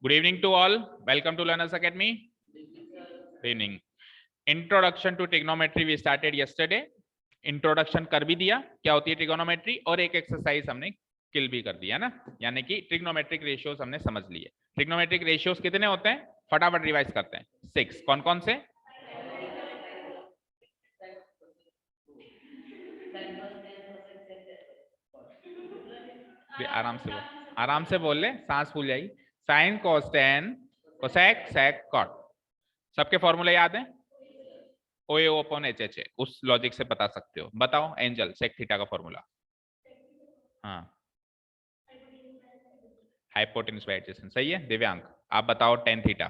Good evening to all. Welcome to Learners Academy. Good evening. Introduction to trigonometry we started yesterday. Introduction कर भी दिया क्या होती है ट्रिगोनोमेट्री, और एक एक्सरसाइज हमने किल भी कर दिया ना, यानी कि ट्रिग्नोमेट्रिक रेशियोज हमने समझ लिए। ट्रिग्नोमेट्रिक रेशियोज कितने होते हैं, फटाफट रिवाइज करते हैं। 6। कौन कौन से? आराम से बोल ले, सांस फूल जाएगी। Sine cos tan cosec sec cot, सबके फॉर्मूले याद है? OA अपॉन HH, उस लॉजिक से बता सकते हो। बताओ एंजल, सेक थीटा का फॉर्मूला। हाँ, हाइपोटेन्यूज बाय एडजेसेंट, सही है। दिव्यांक आप बताओ tan theta.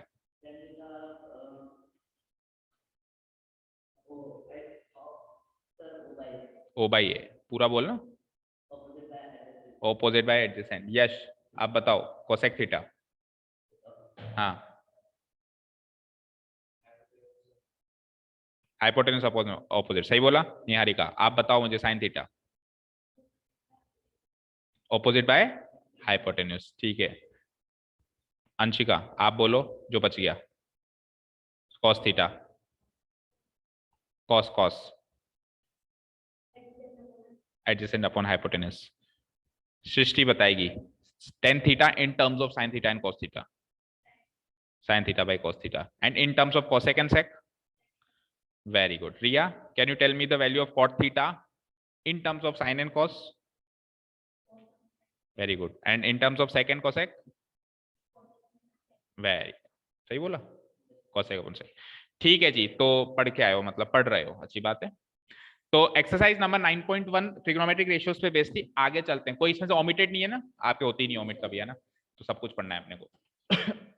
O by A, पूरा बोलना। Opposite by adjacent. यश आप बताओ कोसेक थीटा। हाँ, हाइपोटेन्यूज अपॉन ऑपोजिट, सही बोला। निहारिका आप बताओ मुझे sine theta. Opposite by hypotenuse, ठीक है। अंशिका आप बोलो जो बच गया। Cos theta, cos cos adjacent upon hypotenuse. Srishti बताएगी tan theta in terms of sine theta and cos theta. Sine theta by cos theta and in terms of cosec and sec. Very good. Riya, can you tell me the value of cot theta in terms of sin and cos? Very good. And in terms of sec and cosec? Very. सही बोला, cosec अपन सही। ठीक है जी, तो पढ़ के आए हो, मतलब पढ़ रहे हो, अच्छी बात है। तो एक्सरसाइज नंबर 9.1 ट्रिग्नोमेट्रिक रेशियोज पे बेस्ड थी। आगे चलते हैं। कोई इसमें से ओमिटेड नहीं है ना? आपके होती नहीं ओमिट कभी, है ना? तो सब कुछ पढ़ना है अपने को।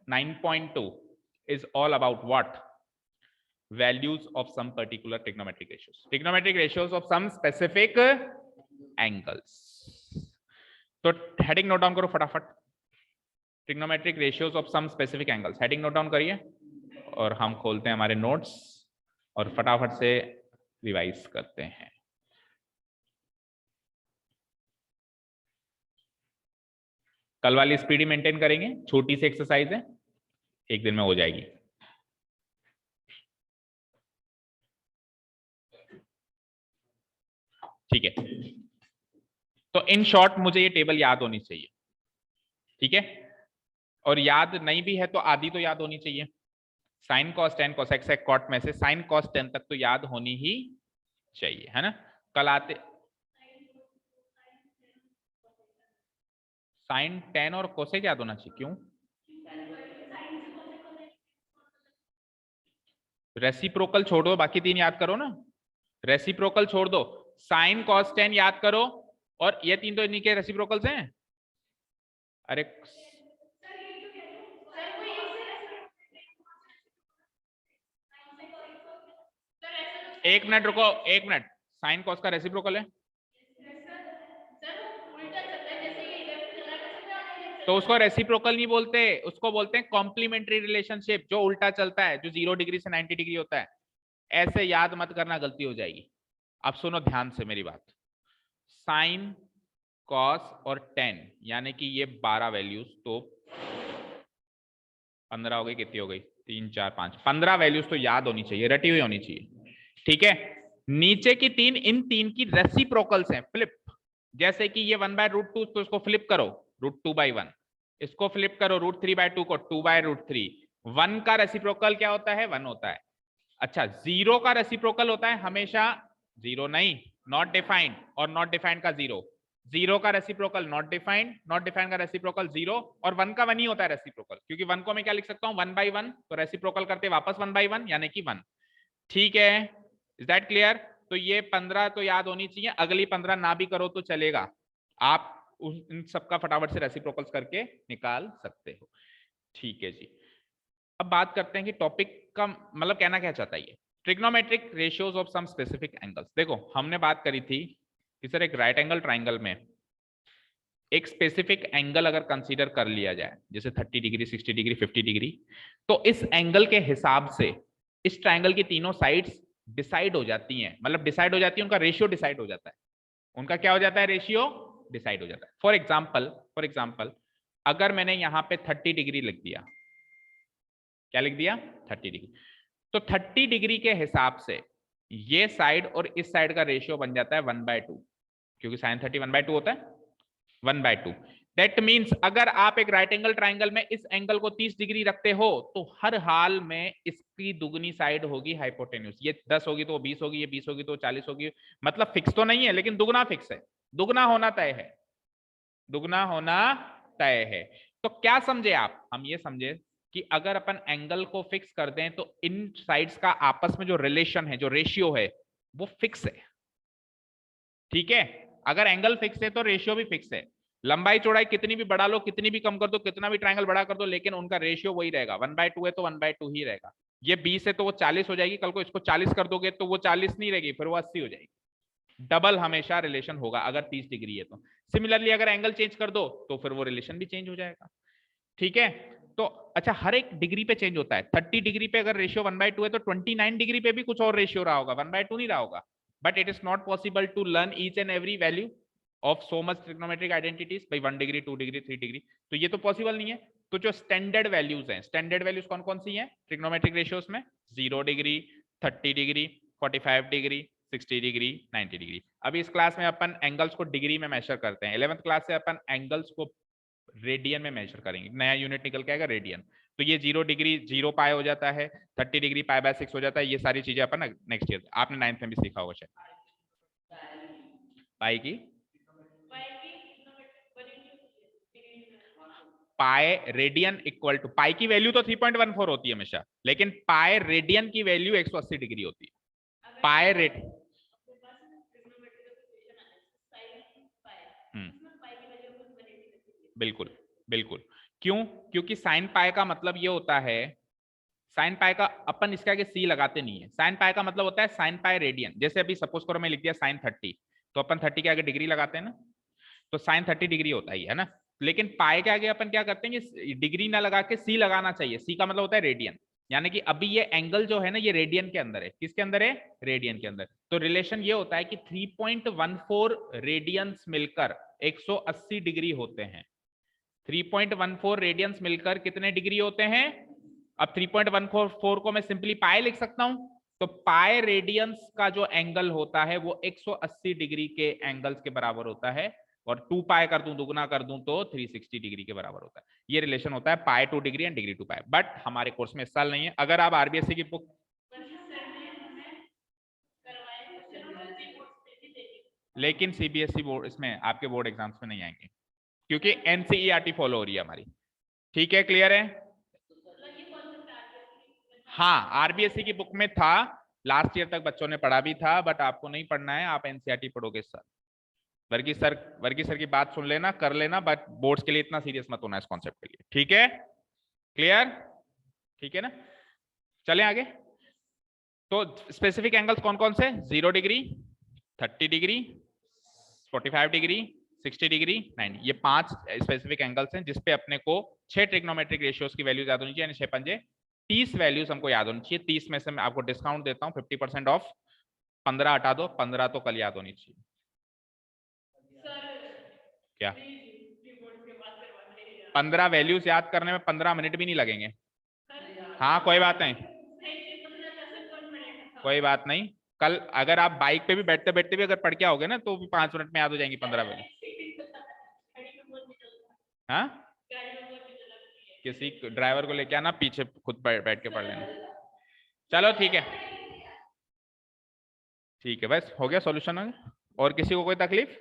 9.2 is all about what? Values of some particular trigonometric ratios. Trigonometric ratios of some specific angles. तो हेडिंग नोट डाउन करो फटाफट। Trigonometric ratios of some specific angles, heading note down करिए और हम खोलते हैं हमारे नोट्स और फटाफट से रिवाइज करते हैं। कल वाली स्पीड ही मेंटेन करेंगे, छोटी सी एक्सरसाइज है, एक दिन में हो जाएगी। ठीक है, तो इन शॉर्ट मुझे ये टेबल याद होनी चाहिए, ठीक है? और याद नहीं भी है तो आधी तो याद होनी चाहिए। Sine cos tan cosec sec cot में से साइन कॉस टेन तक तो याद होनी ही चाहिए, है ना? कल आते साइन टेन और कोसेक याद होना चाहिए। क्यों? रेसिप्रोकल छोड़ दो, बाकी तीन याद करो ना। रेसिप्रोकल छोड़ दो, साइन कॉस टेन याद करो, और ये तीन तो इन्हीं के रेसिप्रोकल्स हैं। अरे एक मिनट रुको, एक मिनट। साइन कॉस का रेसिप्रोकल है तो उसको रेसिप्रोकल नहीं बोलते, उसको बोलते हैं कॉम्प्लीमेंट्री रिलेशनशिप, जो उल्टा चलता है, जो 0 डिग्री से 90 डिग्री होता है। ऐसे याद मत करना, गलती हो जाएगी। अब सुनो ध्यान से मेरी बात। साइन कॉस और टेन, यानी कि ये 12 वैल्यूज, तो 15 हो गई, कितनी हो गई? 3 4 5 15 वैल्यूज तो याद होनी चाहिए, रटी हुई होनी चाहिए, ठीक है? नीचे की तीन, इन तीन की रेसिप्रोकल्स हैं, फ्लिप। जैसे कि ये 1/√2, तो इसको फ्लिप करो √2/1, इसको फ्लिप करो √3/2 को 2/√3। 1 का रेसिप्रोकल क्या होता है? 1 होता है। अच्छा, 0 का रेसिप्रोकल होता है हमेशा 0 नहीं, नॉट डिफाइंड, और नॉट डिफाइंड का 0। 0 का reciprocal not defined, not defined का रेसिप्रोकल 0, और 1 का 1 ही होता है रेसिप्रोकल, क्योंकि 1 को मैं क्या लिख सकता हूं? 1/1, तो रेसिप्रोकल करते वापस 1/1, यानी कि 1। ठीक है, इज दैट क्लियर? तो ये 15 तो याद होनी चाहिए, अगली 15 ना भी करो तो चलेगा, आप इन सबका फटाफट से रेसिप्रोकल्स करके निकाल सकते हो। ठीक है जी, अब बात करते हैं कि टॉपिक का मतलब कहना क्या चाहता है ये। Trigonometric ratios of some specific angles. देखो हमने बात करी थी कि सर एक राइट एंगल ट्राइंगल में एक स्पेसिफिक एंगल अगर कंसीडर कर लिया जाए, जैसे 30 डिग्री, 60 डिग्री, 50 डिग्री, तो इस एंगल के हिसाब से इस ट्राइंगल की तीनों साइड्स डिसाइड हो जाती हैं, मतलब डिसाइड हो जाती है, उनका रेशियो डिसाइड हो जाता है। उनका क्या हो जाता है? रेशियो डिसाइड हो जाता है। फॉर एग्जाम्पल अगर मैंने यहाँ पे 30 डिग्री लिख दिया, क्या लिख दिया 30 डिग्री, तो 30 डिग्री के हिसाब से ये साइड और इस साइड का रेशियो बन जाता है 1/2, क्योंकि साइन 30 1/2 होता है, 1/2। दैट मीन्स अगर आप एक राइट एंगल ट्राइंगल में इस एंगल को 30 डिग्री रखते हो तो हर हाल में इसकी दुगनी साइड होगी हाइपोटेन्यूज। ये 10 होगी तो वो 20 होगी, ये 20 होगी तो 40 होगी, मतलब फिक्स तो नहीं है लेकिन दुगना फिक्स है, दुगना होना तय है, दुगना होना तय है। तो क्या समझे आप, हम ये समझे कि अगर अपन एंगल को फिक्स कर दें तो इन साइड्स का आपस में जो रिलेशन है, जो रेशियो है, वो फिक्स है। ठीक है, अगर एंगल फिक्स है तो रेशियो भी फिक्स है। लंबाई चौड़ाई कितनी भी बढ़ा लो, कितनी भी कम कर दो, कितना भी ट्रायंगल बड़ा कर दो, लेकिन उनका रेशियो वही रहेगा। 1/2 है तो 1/2 ही रहेगा। ये 20 है तो वो 40 हो जाएगी, कल को इसको 40 कर दोगे तो वो 40 नहीं रहेगी, फिर वो 80 हो जाएगी। डबल हमेशा रिलेशन होगा अगर 30 डिग्री है तो। सिमिलरली अगर एंगल चेंज कर दो तो फिर वो रिलेशन भी चेंज हो जाएगा। ठीक है, तो अच्छा हर एक डिग्री पे चेंज होता है। 30 डिग्री पे अगर रेशियो 1/2 है तो 29 डिग्री पे भी कुछ और रेशियो रहा होगा, 1/2 नहीं रहा होगा। But it is not possible to learn each and every value of so much trigonometric identities by 1 degree 2 degree 3 degree, तो ये तो पॉसिबल नहीं है। तो जो स्टैंडर्ड वैल्यूज हैं, स्टैंडर्ड वैल्यूज कौन कौन सी हैं ट्रिग्नोमेट्रिक रेशियोज में? 0 degree, 30 degree, 45 degree, 60 degree, 90 degree. अभी इस क्लास में अपन एंगल्स को डिग्री में मेजर करते हैं, 11th क्लास से अपन एंगल्स को रेडियन में मेजर करेंगे, नया यूनिट निकल के आएगा रेडियन। तो ये 0 डिग्री 0 पाई हो जाता है, 30 डिग्री पाई/6 हो जाता है। ये सारी चीजें अपन नेक्स्ट ईयर, आपने 9th में भी सीखा होगा शायद। पाई की पाई रेडियन इक्वल टू, पाई की वैल्यू तो 3.14 होती है हमेशा, लेकिन पाई रेडियन की वैल्यू 180 डिग्री होती है। पाई रेड बिल्कुल बिल्कुल। क्यों? क्योंकि साइन पाई का मतलब ये होता है, साइन पाई का अपन इसके आगे सी लगाते नहीं है। साइन पाई का मतलब होता है साइन पाई रेडियन। जैसे अभी सपोज करो मैं लिख दिया साइन 30, तो अपन 30 के आगे डिग्री लगाते हैं ना, तो साइन 30 डिग्री होता ही है ना। लेकिन पाई के आगे अपन क्या करते हैं, ये डिग्री ना लगा के सी लगाना चाहिए। सी का मतलब होता है रेडियन, यानी कि अभी ये एंगल जो है ना ये रेडियन के अंदर है। किसके अंदर है? रेडियन के अंदर। तो रिलेशन ये होता है कि 3.14 रेडियंस मिलकर 180 डिग्री होते हैं। 3.14 रेडियंस मिलकर कितने डिग्री होते हैं? अब 3.14 को मैं सिंपली पाई लिख सकता हूं, तो पाई रेडियंस का जो एंगल होता है वो 180 डिग्री के एंगल्स के बराबर होता है, और 2 पाई कर दूं, दुगना कर दूं तो 360 डिग्री के बराबर होता है। ये रिलेशन होता है pi to degree and degree to pi. But हमारे कोर्स में इस साल नहीं है। अगर आप आरबीएससी की बुक, लेकिन सीबीएसई बोर्ड इसमें आपके बोर्ड एग्जाम्स में नहीं आएंगे, क्योंकि एनसीईआरटी फॉलो हो रही है हमारी। ठीक है, क्लियर है? हाँ, आरबीएससी की बुक में था, लास्ट ईयर तक बच्चों ने पढ़ा भी था, बट आपको नहीं पढ़ना है, आप एनसीईआरटी पढ़ोगे इस साल। वर्गीस सर की बात सुन लेना, कर लेना, बट बोर्ड्स के लिए इतना सीरियस मत होना इस कॉन्सेप्ट के लिए। ठीक है, क्लियर? ठीक है ना, चलें आगे। तो स्पेसिफिक एंगल्स कौन कौन से? 0 डिग्री, 30 डिग्री, 45 डिग्री, 60 डिग्री, 90। ये 5 स्पेसिफिक एंगल्स हैं जिसपे अपने को 6 ट्रिग्नोमेट्रिक रेशियोज की वैल्यूज याद होनी चाहिए, यानी 6 पंजे 30 वैल्यूज हमको याद होनी चाहिए। 30 में से मैं आपको डिस्काउंट देता हूँ 50% ऑफ, 15 हटा दो, 15 तो कल याद होनी चाहिए। क्या 15 वैल्यूज याद करने में 15 मिनट भी नहीं लगेंगे? हाँ कोई बात नहीं, कोई बात नहीं। कल अगर आप बाइक पे भी बैठते बैठते भी अगर पढ़ के आओगे ना तो भी 5 मिनट में याद हो जाएंगी 15 वैल्यू। हाँ, किसी ड्राइवर को लेके आना, पीछे खुद बैठ के पढ़ लेना। चलो ठीक है, ठीक है, बस हो गया सॉल्यूशन। और किसी को कोई तकलीफ?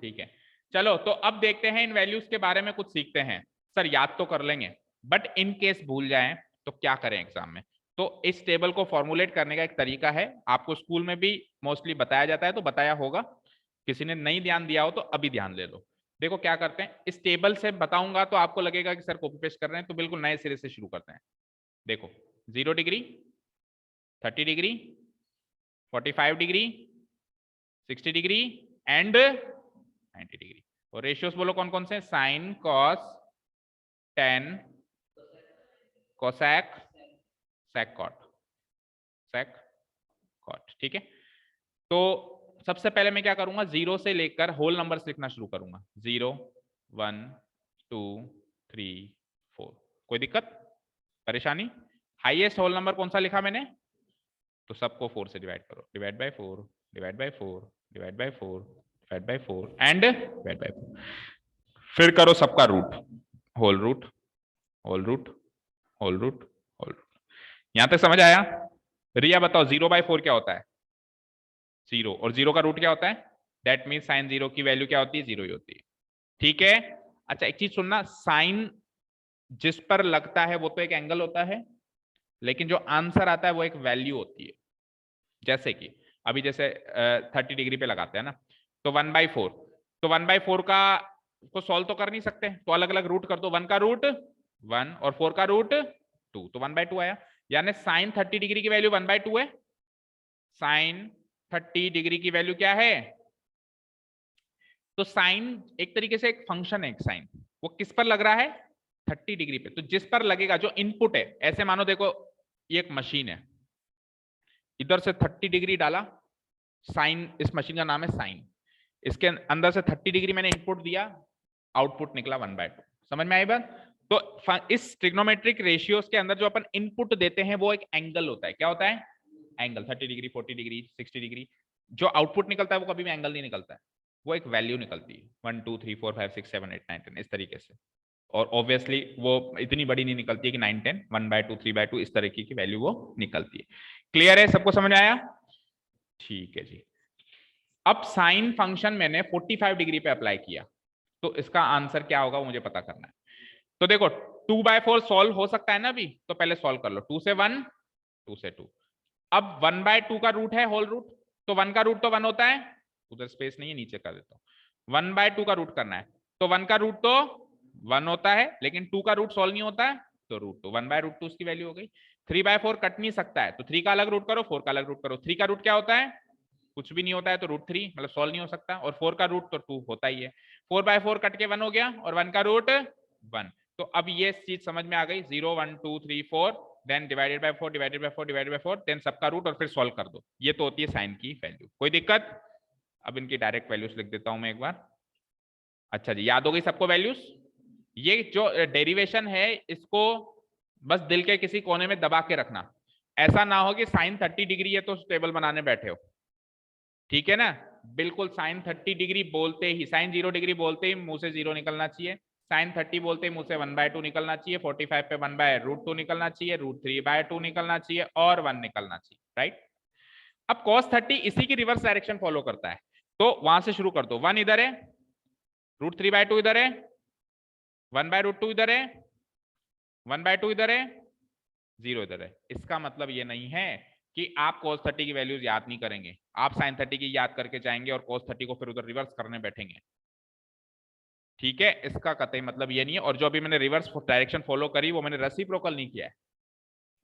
ठीक है, चलो तो अब देखते हैं इन वैल्यूज के बारे में कुछ सीखते हैं। सर याद तो कर लेंगे, बट इन केस भूल जाएं तो क्या करें एग्जाम में? तो इस टेबल को फॉर्मुलेट करने का एक तरीका है, आपको स्कूल में भी मोस्टली बताया जाता है, तो बताया होगा। किसी ने नहीं ध्यान दिया हो तो अभी ध्यान ले लो। देखो क्या करते हैं, इस टेबल से बताऊंगा तो आपको लगेगा कि सर कॉपी पेस्ट कर रहे हैं, तो बिल्कुल नए सिरे से शुरू करते हैं। देखो 0 degree, 30 degree, 45 degree, 60 degree and 90 degree. और रेशियोस बोलो कौन कौन से? Sine, cos, tan, cosec, sec cot, sec cot. ठीक है, तो सबसे पहले मैं क्या करूंगा, 0 से लेकर होल नंबर्स लिखना शुरू करूंगा। 0, 1, 2, 3 4। कोई दिक्कत परेशानी? हाईएस्ट होल नंबर कौन सा लिखा मैंने? तो सबको 4 से डिवाइड करो, divide by 4, divide by 4, divide by 4, divide by 4 and divide by 4। फिर करो सबका root, whole root, whole root, whole root, whole root. यहां तक समझ आया? रिया बताओ 0/4 क्या होता है? 0। और 0 का रूट क्या होता है? दैट मीन साइन 0 की वैल्यू क्या होती है? 0 ही होती है। ठीक है। अच्छा एक चीज सुनना, साइन जिस पर लगता है वो तो एक एंगल होता है, लेकिन जो आंसर आता है वो एक वैल्यू होती है। जैसे कि अभी जैसे 30 डिग्री पे लगाते हैं ना, तो 1/4, तो 1/4 का को सॉल्व तो कर नहीं सकते, तो अलग अलग रूट कर दो। 1 का रूट 1 और 4 का रूट 2, तो 1/2 आया। यानी साइन 30 डिग्री की वैल्यू 1/2 है। साइन 30 डिग्री की वैल्यू क्या है? तो साइन एक तरीके से एक फंक्शन है, एक साइन वो किस पर लग रहा है? 30 डिग्री पे। तो जिस पर लगेगा, जो इनपुट है, ऐसे मानो देखो ये एक मशीन है, इधर से 30 डिग्री डाला, साइन, इस मशीन का नाम है साइन, इसके अंदर से 30 डिग्री मैंने इनपुट दिया, आउटपुट निकला 1/2। समझ में आई बात? तो इस ट्रिग्नोमेट्रिक रेशियोज के अंदर जो अपन इनपुट देते हैं वो एक एंगल होता है। क्या होता है? एंगल। 30 degree, 40 degree, 60 degree. जो आउटपुट निकलता है वो कभी भी एंगल नहीं निकलता है, वो एक वैल्यू निकलती है, 1 2 3 4 5 6 7 8 9 10 इस तरीके से। और ऑब्वियसली वो इतनी बड़ी नहीं निकलती है कि 9 10, 1/2 3/2 इस तरीके की वैल्यू वो निकलती है। क्लियर है? सबको समझ आया? ठीक है जी। अब साइन फंक्शन मैंने 45 डिग्री पे अप्लाई किया, तो इसका आंसर क्या होगा वो मुझे पता करना है। तो देखो 2/4 सॉल्व हो सकता है ना अभी, तो पहले सॉल्व कर लो। 2 से 1, 2 से 2। अब 1/2 का रूट है होल रूट, तो 1 का रूट तो 1 होता है, उधर स्पेस नहीं है नीचे कर देता हूं। 1/2 का रूट करना है, तो 1 का रूट तो 1 होता है, लेकिन 2 का रूट सॉल्व नहीं होता है, तो रूट 2, 1/√2 उसकी वैल्यू हो गई। 3/4 कट नहीं सकता है, तो 3 का अलग रूट करो, 4 का अलग रूट करो। 3 का रूट क्या होता है? कुछ भी नहीं होता है, तो √3 मतलब सॉल्व नहीं हो सकता। और 4 का रूट तो 2 होता ही है। 4/4 कट के 1 हो गया, और 1 का रूट 1। तो अब ये चीज समझ में आ गई, 0 1 2 3 4, then divided by 4, divided by 4, divided by 4, then सबका रूट और फिर सॉल्व कर दो। ये तो होती है साइन की वैल्यू। कोई दिक्कत? अब इनकी डायरेक्ट वैल्यूज लिख देता हूं मैं एक बार। अच्छा जी, याद हो गई सबको वैल्यूज? ये जो डेरिवेशन है इसको बस दिल के किसी कोने में दबा के रखना। ऐसा ना हो कि साइन 30 डिग्री है तो टेबल बनाने बैठे हो, ठीक है ना? बिल्कुल साइन 30 डिग्री बोलते ही, साइन 0 डिग्री बोलते ही मुंह से 0 निकलना चाहिए। साइन 30 बोलते ही मुंह से 1/2 निकलना चाहिए। 45 पे 1/√2 निकलना चाहिए, √3/2 निकलना चाहिए, और 1 निकलना चाहिए, राइट? अब cos 30 इसी की रिवर्स डायरेक्शन फॉलो करता है, तो वहां से शुरू कर दो। 1 इधर है, √3/2 इधर है, 1/√2 इधर है, 1/2 इधर है, 0 इधर है। इसका मतलब ये नहीं है कि आप cos 30 की वैल्यूज याद नहीं करेंगे, आप sin 30 की याद करके जाएंगे और cos 30 को फिर उधर रिवर्स करने बैठेंगे, ठीक है? इसका कतई मतलब ये नहीं है। और जो अभी मैंने रिवर्स डायरेक्शन फॉलो करी वो मैंने रेसिप्रोकल नहीं किया है,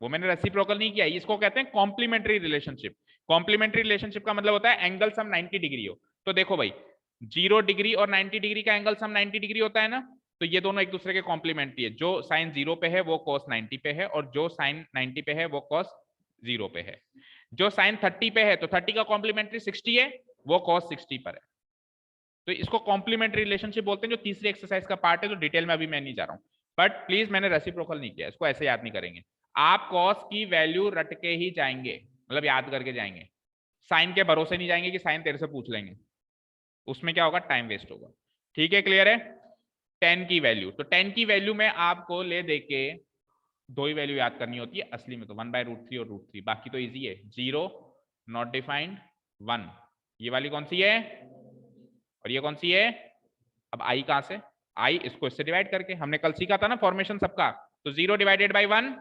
वो मैंने रेसिप्रोकल नहीं किया है। इसको कहते हैं कॉम्प्लीमेंट्री रिलेशनशिप। कॉम्प्लीमेंट्री रिलेशनशिप का मतलब होता है एंगल सम 90 डिग्री हो। तो देखो भाई, 0 डिग्री और 90 डिग्री का एंगल सम 90 डिग्री होता है ना, तो ये दोनों एक दूसरे के कॉम्प्लीमेंट्री है। जो साइन 0 पे है वो cos 90 पे है, और जो साइन 90 पे है वो cos 0 पे है। जो साइन 30 पे है तो 30 का कॉम्प्लीमेंट्री 60 है, वो cos 60 पर है। तो इसको कॉम्प्लीमेंट्री रिलेशनशिप बोलते हैं, जो तीसरी एक्सरसाइज का पार्ट है। तो डिटेल में अभी मैं नहीं जा रहा हूं, बट प्लीज मैंने रेसिप्रोकल नहीं किया, इसको ऐसे याद नहीं करेंगे। आप cos की वैल्यू रट के ही जाएंगे, मतलब याद करके जाएंगे। साइन के भरोसे नहीं जाएंगे कि साइन तेरे से पूछ लेंगे, उसमें क्या होगा? टाइम वेस्ट होगा। ठीक है, क्लियर है? 10 की वैल्यू, तो 10 की वैल्यू में आपको ले दे के दो ही वैल्यू याद करनी होती है असली में, तो 1/√3 और √3, बाकी तो इजी है। 0 नॉट डिफाइंड, 1, ये वाली कौन सी है और ये कौन सी है? अब आई कहां से? आई इसको इससे डिवाइड करके, हमने कल सीखा था ना फॉर्मेशन सबका। तो 0 डिवाइडेड बाई 1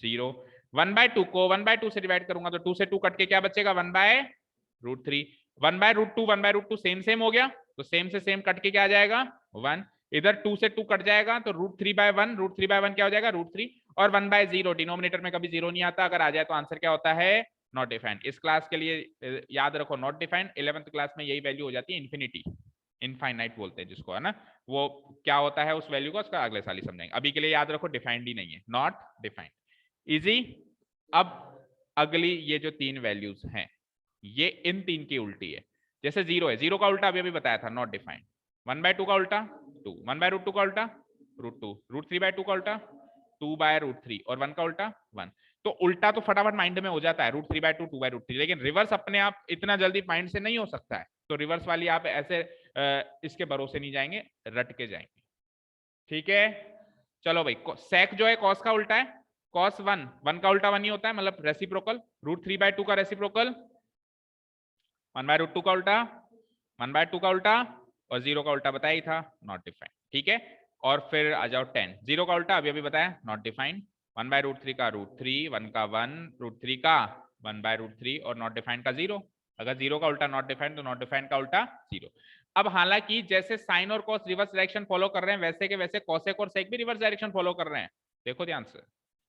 0, 1/2 को 1/2 से डिवाइड करूंगा तो 2 से 2 कट के क्या बचेगा? 1/√3। 1/√2 1/√2 सेम सेम हो गया, तो सेम से सेम कट के क्या आ जाएगा? 1। इधर 2 से 2 कट जाएगा तो √3/1, √3/1 क्या हो जाएगा? √3। और 1/0, डिनोमिनेटर में कभी 0 नहीं आता, अगर आ जाए तो आंसर क्या होता है? Not defined. इस क्लास के लिए याद रखो नॉट डिफाइंड, 11th क्लास में यही वैल्यू हो जाती है इन्फिनिटी, इनफाइनाइट बोलते हैं जिसको, है ना? वो क्या होता है उस वैल्यू का, उसका अगले साल ही समझेंगे। अभी के लिए याद रखो डिफाइंड ही नहीं है, नॉट डिफाइंड। इजी। अब अगली ये जो 3 वैल्यूज हैं, ये इन 3 की उल्टी है। जैसे 0 है, 0 का उल्टा अभी अभी बताया था, नॉट डिफाइंड। 1/2 का उल्टा 2, 1/√2 का उल्टा √3/2 का उल्टा 2/√3 और 1 का उल्टा 1। तो उल्टा तो फटाफट माइंड में हो जाता है, √3/2 2/√3, लेकिन रिवर्स अपने आप इतना जल्दी माइंड से नहीं हो सकता है। तो रिवर्स वाली आप ऐसे इसके भरोसे नहीं जाएंगे, रट के जाएंगे। ठीक है, चलो भाई, सेक जो है कॉस का उल्टा है, कॉस 1 का उल्टा 1 ही होता है, मतलब रेसिप्रोकल। √3/2 का रेसिप्रोकल 1/√2 का उल्टा 1/2 का उल्टा, और 0 का उल्टा बताया ही था, नॉट डिफाइंड। ठीक है, और फिर आ जाओ 10, 0 का उल्टा अभी अभी बताया, नॉट डिफाइंड। 1/√3 का √3, 1 का 1, √3 का 1/√3 और नॉट डिफाइंड का 0। अगर 0 का उल्टा नॉट डिफाइंड तो नॉट डिफाइंड का उल्टा 0। अब हालांकि जैसे साइन और कॉस रिवर्स डायरेक्शन फॉलो कर रहे हैं, वैसे के वैसे कॉसेक और सेक भी रिवर्स डायरेक्शन फॉलो कर रहे हैं, देखो ध्यान से,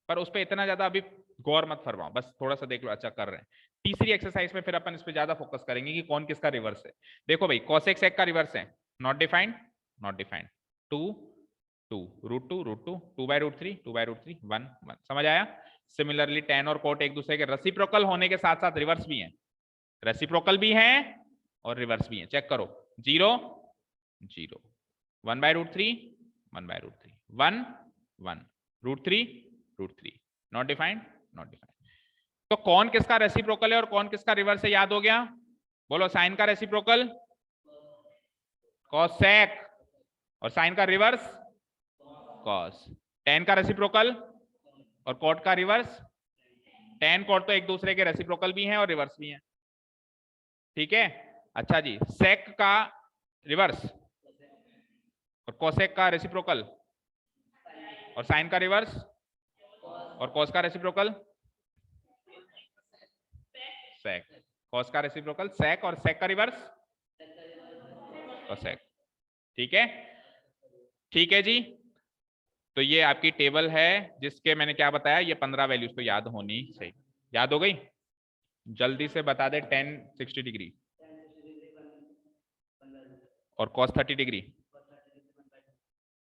पर उस पर इतना ज्यादा अभी गौर मत फरमाओ, बस थोड़ा सा देख लो, अच्छा कर रहे हैं। तीसरी एक्सरसाइज में फिर अपन इस पे ज्यादा फोकस करेंगे कि कौन किसका रिवर्स है। देखो भाई, कॉसेक सेक का रिवर्स है, नॉट डिफाइंड, नॉट डिफाइंड, 2 2 √2 √2 2/√3 2/√3 1 1, समझ आया। सिमिलरली tan और cot एक दूसरे के रेसिप्रोकल होने के साथ साथ रिवर्स भी हैं, रेसिप्रोकल भी हैं और रिवर्स भी हैं, चेक करो। 0 0, 1/√3 1/√3 1 1, √3 √3, नॉट डिफाइंड नॉट डिफाइंड। तो कौन किसका रेसिप्रोकल है और कौन किसका रिवर्स है, याद हो गया? बोलो, साइन का रेसिप्रोकल कॉसेक और साइन का रिवर्स कॉस। tan का रेसिप्रोकल और कॉट का रिवर्स tan कॉट, तो एक दूसरे के रेसिप्रोकल भी हैं और रिवर्स भी हैं। ठीक है, अच्छा जी, सेक का रिवर्स और कोसेक का रेसिप्रोकल और साइन का रिवर्स और कॉस का रेसिप्रोकल सेक, कॉस का रेसिप्रोकल सेक और सेक का रिवर्स कोसेक। ठीक है, ठीक है जी। तो ये आपकी टेबल है जिसके मैंने क्या बताया, ये 15 वैल्यूज तो याद होनी चाहिए। याद हो गई? जल्दी से बता दे। tan 60 डिग्री और cos 30 डिग्री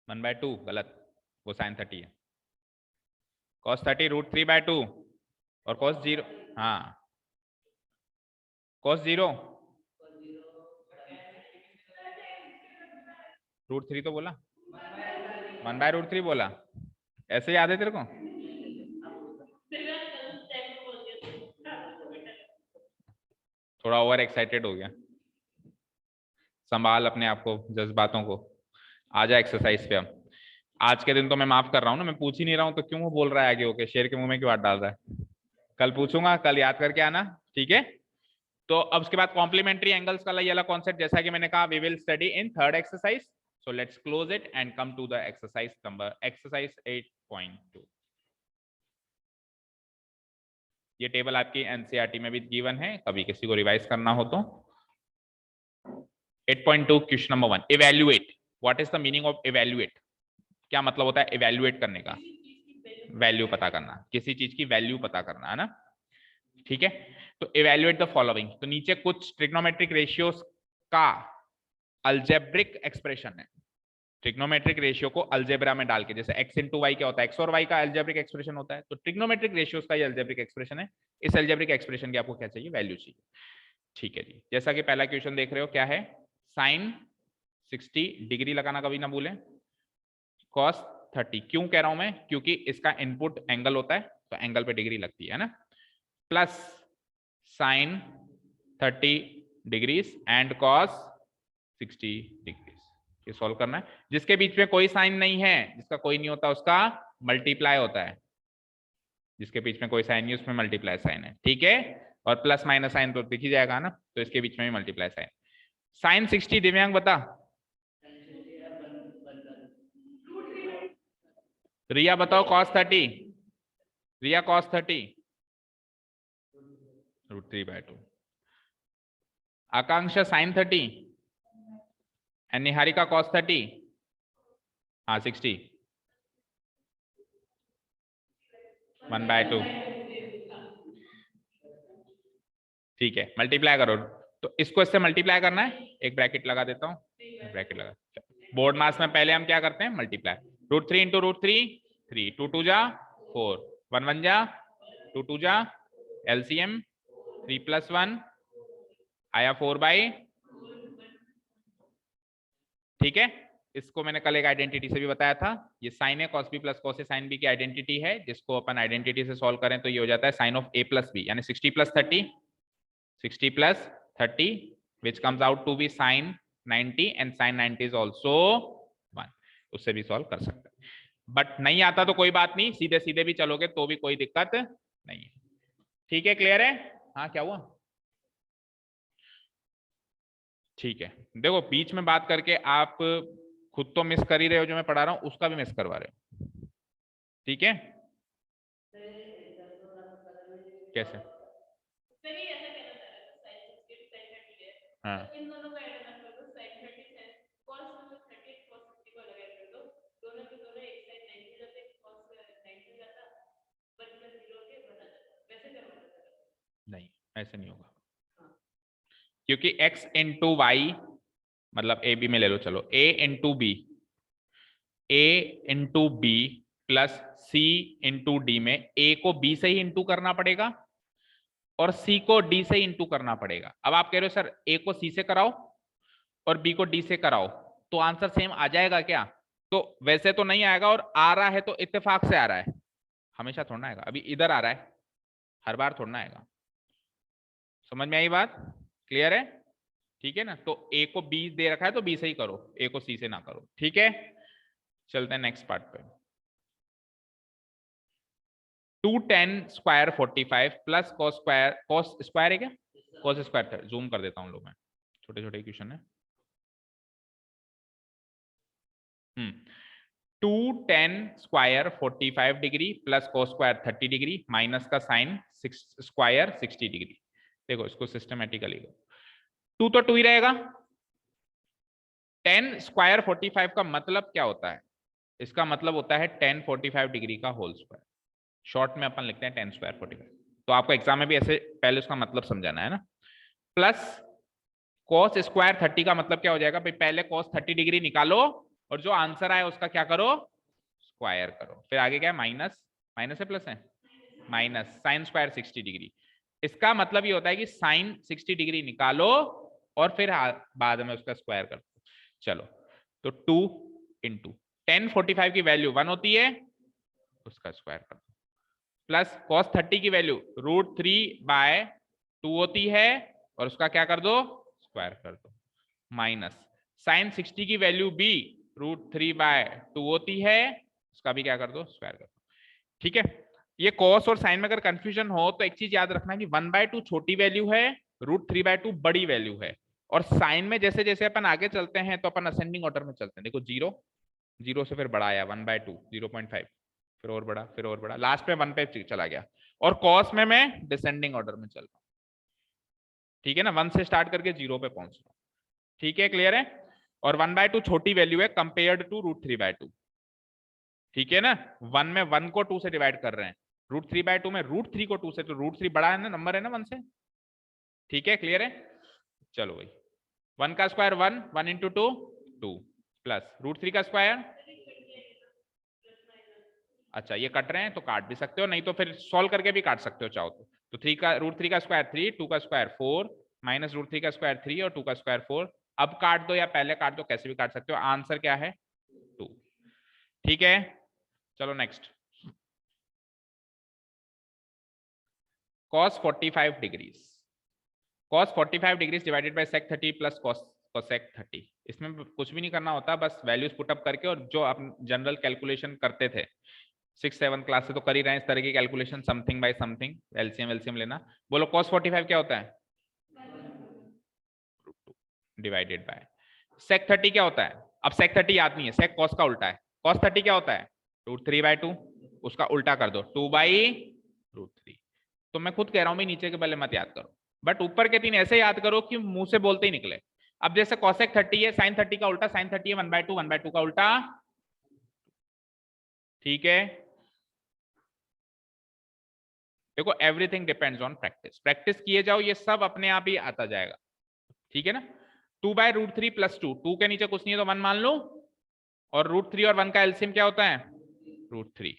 1/2, गलत, वो sin 30 है। cos 30 √3/2 और cos 0, हाँ cos 0 √3 तो बोला, 1/√3 बोला, ऐसे याद है तेरे को? थोड़ा ओवर एक्साइटेड हो गया, संभाल अपने आप को, जज्बातों को। आजा एक्सरसाइज पे। अब आज के दिन तो मैं माफ कर रहा हूँ ना, मैं पूछ ही नहीं रहा हूँ, तो क्यों वो बोल रहा है आगे होके, शेर के मुंह में क्यों हाथ डाल रहा है? कल पूछूंगा, कल याद करके आना, ठीक है। तो अब उसके बाद कॉम्प्लीमेंट्री एंगल्स का ये वाला कॉन्सेप्ट, जैसा कि मैंने कहा, we will study in third exercise. So let's close it and come to the exercise number, exercise 8.2। ये टेबल आपकी एनसीईआरटी में भी गिवन है, कभी किसी को रिवाइज करना हो तो। 8.2 question number 1, evaluate. What is the meaning of evaluate? क्या मतलब होता है इवैल्यूएट करने का? वैल्यू पता करना, किसी चीज की वैल्यू पता करना, है ना? ठीक है, तो इवैल्यूएट द फॉलोइंग। तो नीचे कुछ ट्रिग्नोमेट्रिक रेशियोज का अलजेब्रिक एक्सप्रेशन है। ट्रिग्नोमेट्रिक रेशियो को अलजेब्रा में डाल के, जैसे x इंटू वाई क्या होता है, x और y का अलजेब्रिक एक्सप्रेशन होता है, तो ट्रिग्नोमेट्रिक रेशियोज का ये अलजेब्रिक एक्सप्रेशन है। इस अलजेब्रिक एक्सप्रेशन की आपको क्या चाहिए? वैल्यू चाहिए। ठीक है जी, जैसा कि पहला क्वेश्चन देख रहे हो, क्या है? साइन 60 डिग्री लगाना कभी ना भूलें, cos 30, क्यों कह रहा हूं मैं? क्योंकि इसका इनपुट एंगल होता है, तो एंगल पे डिग्री लगती है ना, plus sign 30 degrees and cos 60 degrees. ये सॉल्व करना है। जिसके बीच में कोई साइन नहीं है, जिसका कोई नहीं होता, उसका मल्टीप्लाई होता है। जिसके बीच में कोई साइन नहीं, उसमें मल्टीप्लाई साइन है, ठीक है। और प्लस माइनस साइन तो दिख ही जाएगा ना, तो इसके बीच में भी मल्टीप्लाई साइन। साइन 60, दिव्यांग बता। रिया बताओ cos 30, Riya cos 30 √3/2। Akanksha sine 30 and Niharika cos 30, हाँ 60 1/2। ठीक है, मल्टीप्लाई करो। तो इसको इससे मल्टीप्लाई करना है, एक ब्रैकेट लगा देता हूँ, ब्रैकेट लगा। बोर्ड मास में पहले हम क्या करते हैं? मल्टीप्लाई। √3 इंटू √3 3, 2 2 जा 4, 1 1 जा 2 2 जा, एलसीएम 3 + 1 आया 4/, ठीक है। इसको मैंने कल एक आइडेंटिटी से भी बताया था, ये sign A cos B plus cos A sine B की आइडेंटिटी है, जिसको अपन आइडेंटिटी से सॉल्व करें तो ये हो जाता है sine of A plus B, यानी 60 plus 30, 60 plus 30 which comes out to be sine 90 and sine 90 is also 1। उससे भी सॉल्व कर सकते हैं, बट नहीं आता तो कोई बात नहीं, सीधे सीधे भी चलोगे तो भी कोई दिक्कत नहीं है। ठीक है, क्लियर है? हाँ क्या हुआ? ठीक है, देखो बीच में बात करके आप खुद तो मिस कर ही रहे हो, जो मैं पढ़ा रहा हूं उसका भी मिस करवा रहे हो। ठीक है, कैसे? हाँ नहीं, ऐसे नहीं होगा, क्योंकि x इंटू वाई मतलब ए बी में ले लो, चलो a into B, a into B plus C into D में a को b से ही इंटू करना पड़ेगा और c को d से ही इंटू करना पड़ेगा। अब आप कह रहे हो सर a को c से कराओ और b को d से कराओ तो आंसर सेम आ जाएगा क्या? तो वैसे तो नहीं आएगा, और आ रहा है तो इत्तेफाक से आ रहा है, हमेशा थोड़ा आएगा। अभी इधर आ रहा है, हर बार थोड़ा आएगा। समझ में आई बात? क्लियर है? ठीक है ना, तो a को b दे रखा है तो b से ही करो, a को c से ना करो। ठीक है, चलते हैं नेक्स्ट पार्ट पे। 2tan square 45 plus cos square, cos square है क्या? कॉस स्क्वायर, जूम कर देता हूं लोग, मैं छोटे छोटे इक्वेशन है। 2tan square 45 degree plus cos square 30 degree minus का साइन स्क्वायर 60 डिग्री। देखो इसको सिस्टमेटिकली, 2 तो 2 ही रहेगा। tan स्क्वायर 45 का मतलब क्या होता है? इसका मतलब होता है tan 45 डिग्री का होल स्क्वायर। शॉर्ट में अपन लिखते हैं tan स्क्वायर 45। तो आपको एग्जाम में भी ऐसे पहले उसका मतलब समझाना है ना। प्लस cos स्क्वायर 30 का मतलब क्या हो जाएगा भाई? पहले cos 30 डिग्री निकालो और जो आंसर आए उसका क्या करो? स्क्वायर करो। फिर आगे क्या है? माइनस, माइनस है प्लस है? Minus sine square 60 degree. इसका मतलब ये होता है कि साइन 60 डिग्री निकालो और फिर बाद में उसका स्क्वायर कर दो। चलो, तो 2 इंटू tan 45 की वैल्यू 1 होती है, उसका स्क्वायर कर दो, प्लस cos 30 की वैल्यू √3/2 होती है और उसका क्या कर दो? स्क्वायर कर दो, माइनस साइन 60 की वैल्यू भी √3/2 होती है, उसका भी क्या कर दो? स्क्वायर कर दो। ठीक है, ये cos और साइन में अगर कंफ्यूजन हो तो एक चीज याद रखना कि 1/2 छोटी वैल्यू है, √3/2 बड़ी वैल्यू है। और साइन में जैसे जैसे अपन आगे चलते हैं तो अपन असेंडिंग ऑर्डर में चलते हैं। देखो 0 0 से फिर बड़ा आया 1/2, 0.5, फिर और बड़ा, फिर और बड़ा, लास्ट में 1 पे चला गया। और कॉस में मैं डिसेंडिंग ऑर्डर में चल रहा हूं। ठीक है ना, 1 से स्टार्ट करके 0 पे पहुंच रहा हूं। ठीक है, क्लियर है? और 1/2 छोटी वैल्यू है कंपेयर्ड टू √3/2। ठीक है ना, 1 में 1 को 2 से डिवाइड कर रहे हैं, √3/2 में √3 को 2 से, तो √3 बड़ा है ना, नंबर है ना 1 से। ठीक है, क्लियर है? चलो भाई, 1 का स्क्वायर 1, 1 इंटू 2 2, प्लस √3 का स्क्वायर। अच्छा, ये कट रहे हैं तो काट भी सकते हो, नहीं तो फिर सॉल्व करके भी काट सकते हो चाहो तो 3 का √3 का स्क्वायर 3, 2 का स्क्वायर 4, माइनस √3 का स्क्वायर 3 और 2 का स्क्वायर 4। अब काट दो या पहले काट दो, कैसे भी काट सकते हो। आंसर क्या है? 2। ठीक है, चलो next. cos 45 degrees, cos 45 degrees divided by sec 30 plus cosec 30। इसमें कुछ भी नहीं करना होता, बस वैल्यूज पुटअप करके, और जो आप जनरल कैलकुलेशन करते थे 6-7 क्लास से तो कर ही रहे हैं इस तरह की calculation, something bye something, LCM LCM लेना। बोलो cos 45 क्या होता है? डिवाइडेड बाय sec 30 क्या होता है? अब sec 30 याद नहीं है, sec cos का उल्टा है। cos 30 क्या होता है? √3/2, उसका उल्टा कर दो 2/√3। तो मैं खुद कह रहा हूं भाई नीचे के पहले मत याद करो, बट ऊपर के 3 ऐसे याद करो कि मुंह से बोलते ही निकले। अब जैसे cosec 30 है, sin 30 का उल्टा, sin 30 है 1/2, 1/2 का उल्टा। ठीक है, देखो everything depends on practice, practice किए जाओ, ये सब अपने आप ही आता जाएगा। ठीक है ना, 2/√3 प्लस 2, 2 के नीचे कुछ नहीं है तो 1 मान लो, और √3 और 1 का एलसीएम क्या होता है? √3।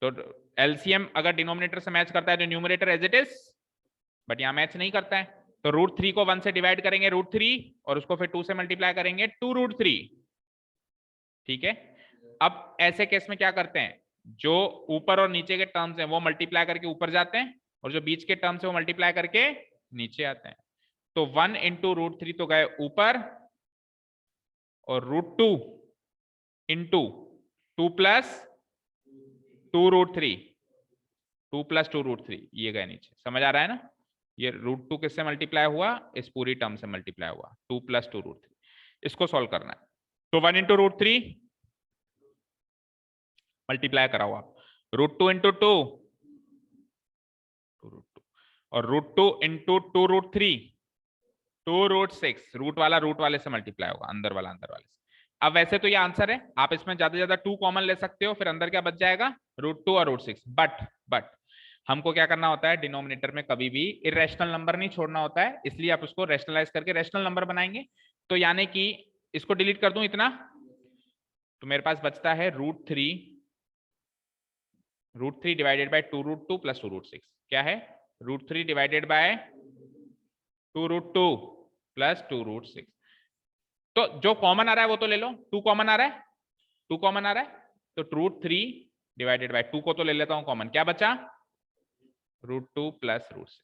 तो एलसीएम अगर डिनोमिनेटर से मैच करता है तो numerator as it is, but यहां मैच नहीं करता है, तो √3 को 1 से डिवाइड करेंगे √3 और उसको फिर 2 से मल्टीप्लाई करेंगे 2√3। ठीक है, अब ऐसे केस में क्या करते हैं, जो ऊपर और नीचे के टर्म्स हैं वो मल्टीप्लाई करके ऊपर जाते हैं और जो बीच के टर्म्स है वो मल्टीप्लाई करके नीचे आते हैं। तो 1 इंटू √3 तो गए ऊपर और √2 इंटू 2 प्लस 2√3, 2 प्लस 2√3 ये गए नीचे। समझ आ रहा है ना, ये √2 किससे मल्टीप्लाई हुआ, इस पूरी टर्म से मल्टीप्लाई हुआ, 2 प्लस 2√3। इसको सॉल्व करना है। तो 1 इंटू √3 मल्टीप्लाई करा हुआ, √2 इंटू 2 और √2 इंटू 2√3 2√6, रूट वाला रूट वाले से मल्टीप्लाई होगा, अंदर वाला अंदर वाले से। अब वैसे तो ये आंसर है, आप इसमें ज्यादा से ज्यादा 2 कॉमन ले सकते हो, फिर अंदर क्या बच जाएगा, √2 और √6। बट हमको क्या करना होता है, डिनोमिनेटर में कभी भी इरेशनल नंबर नहीं छोड़ना होता है, इसलिए आप उसको रेशनलाइज करके रेशनल नंबर बनाएंगे। तो यानी कि इसको डिलीट कर दूं इतना, तो मेरे पास बचता है √3 डिवाइडेड बाय 2√2 प्लस 2√6। क्या है, √3 डिवाइडेड बाय 2√2 प्लस 2√6। तो जो कॉमन आ रहा है वो तो ले लो, 2 कॉमन आ रहा है, 2 कॉमन आ रहा है, तो √3 डिवाइडेड बाय 2 को तो ले लेता हूं कॉमन, क्या बचा, √2 प्लस √6।